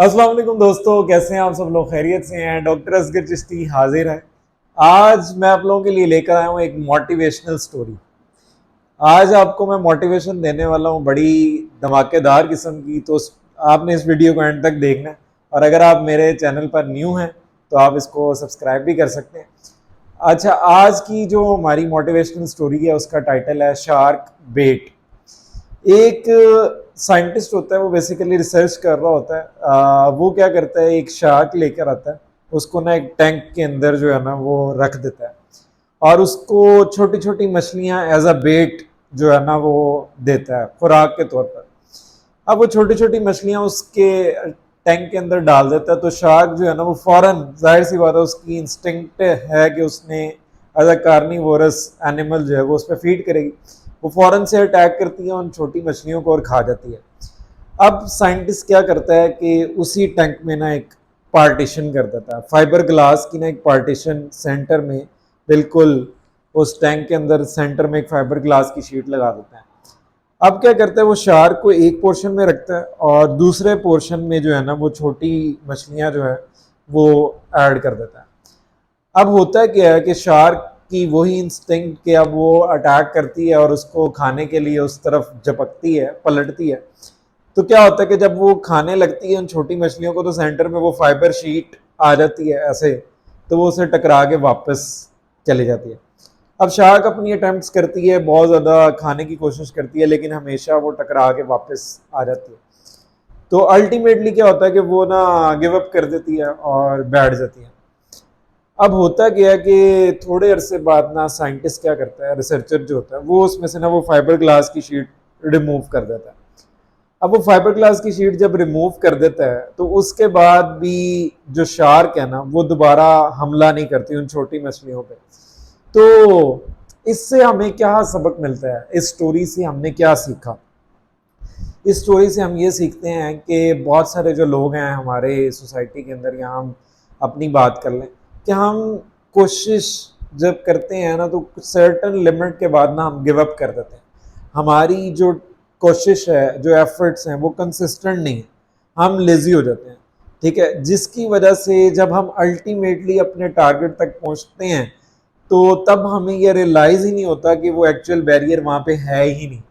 अस्सलाम वालेकुम दोस्तों, कैसे हैं आप सब लोग? खैरियत से हैं? डॉक्टर असगर चिश्ती हाजिर है। आज मैं आप लोगों के लिए लेकर आया हूँ एक मोटिवेशनल स्टोरी। आज आपको मैं मोटिवेशन देने वाला हूँ बड़ी धमाकेदार किस्म की। तो आपने इस वीडियो को एंड तक देखना है, और अगर आप मेरे चैनल पर न्यू हैं तो आप इसको सब्सक्राइब भी कर सकते हैं। अच्छा, आज की जो हमारी मोटिवेशनल स्टोरी है उसका टाइटल है शार्क बेट। एक साइंटिस्ट होता है, वो बेसिकली रिसर्च कर रहा होता है। वो क्या करता है, एक शार्क लेकर आता है, उसको ना एक टैंक के अंदर जो है ना वो रख देता है, और उसको छोटी छोटी मछलियां एज अ बेट जो है ना वो देता है खुराक के तौर पर। अब वो छोटी छोटी मछलियां उसके टैंक के अंदर डाल देता है, तो शार्क जो है ना वो फौरन, जाहिर सी बात है, उसकी इंस्टिंक्ट है कि उसने एज अ कार्निवोरस एनिमल जो है वो उस पर फीड करेगी। वो फौरन से अटैक करती है उन छोटी मछलियों को और खा जाती है। अब साइंटिस्ट क्या करता है कि उसी टैंक में ना एक पार्टीशन कर देता है, फाइबर ग्लास की ना एक पार्टीशन सेंटर में, बिल्कुल उस टैंक के अंदर सेंटर में एक फाइबर ग्लास की शीट लगा देता है। अब क्या करता है, वो शार्क को एक पोर्शन में रखता है और दूसरे पोर्शन में जो है ना वो छोटी मछलियां जो है वो ऐड कर देता है। अब होता क्या है कि शार्क की वही इंस्टिंक्ट कि अब वो अटैक करती है और उसको खाने के लिए उस तरफ झपकती है, पलटती है। तो क्या होता है कि जब वो खाने लगती है उन छोटी मछलियों को, तो सेंटर में वो फाइबर शीट आ जाती है ऐसे, तो वो उसे टकरा के वापस चली जाती है। अब शार्क अपनी अटेम्प्ट्स करती है, बहुत ज़्यादा खाने की कोशिश करती है, लेकिन हमेशा वो टकरा के वापस आ जाती है। तो अल्टीमेटली क्या होता है कि वो ना गिव अप कर देती है और बैठ जाती है। अब होता क्या है कि थोड़े अरसे बाद ना साइंटिस्ट क्या करता है, रिसर्चर जो होता है, वो उसमें से ना वो फाइबर ग्लास की शीट रिमूव कर देता है। अब वो फाइबर ग्लास की शीट जब रिमूव कर देता है तो उसके बाद भी जो शार्क है ना वो दोबारा हमला नहीं करती उन छोटी मछलियों पे। तो इससे हमें क्या सबक मिलता है, इस स्टोरी से हमने क्या सीखा? इस स्टोरी से हम ये सीखते हैं कि बहुत सारे जो लोग हैं हमारे सोसाइटी के अंदर, या हम अपनी बात कर लें, कि हम कोशिश जब करते हैं ना तो सर्टन लिमिट के बाद ना हम गिव अप कर देते हैं। हमारी जो कोशिश है, जो एफर्ट्स हैं, वो कंसिस्टेंट नहीं है, हम लेजी हो जाते हैं। ठीक है, जिसकी वजह से जब हम अल्टीमेटली अपने टारगेट तक पहुंचते हैं तो तब हमें यह रियलाइज ही नहीं होता कि वो एक्चुअल बैरियर वहां पे है ही नहीं।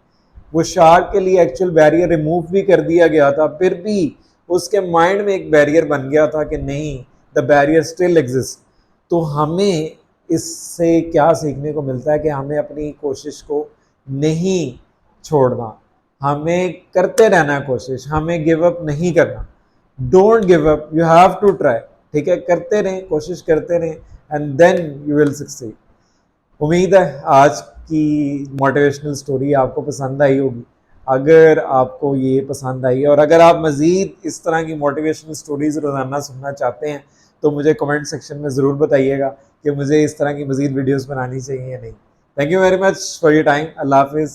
वो शार्क के लिए एक्चुअल बैरियर रिमूव भी कर दिया गया था, फिर भी उसके माइंड में एक बैरियर बन गया था कि नहीं, द बैरियर स्टिल एग्जिस्ट। तो हमें इससे क्या सीखने को मिलता है कि हमें अपनी कोशिश को नहीं छोड़ना, हमें करते रहना कोशिश, हमें गिव अप नहीं करना। Don't give up, you have to try. ठीक है, करते रहें, कोशिश करते रहें, and then you will succeed. उम्मीद है आज की मोटिवेशनल स्टोरी आपको पसंद आई होगी। अगर आपको ये पसंद आई, और अगर आप मज़ीद इस तरह की मोटिवेशनल स्टोरीज़ रोज़ाना सुनना चाहते हैं, तो मुझे कमेंट सेक्शन में ज़रूर बताइएगा कि मुझे इस तरह की मज़ीद वीडियोस बनानी चाहिए या नहीं। Thank you very much for your time. अल्लाह हाफिज़।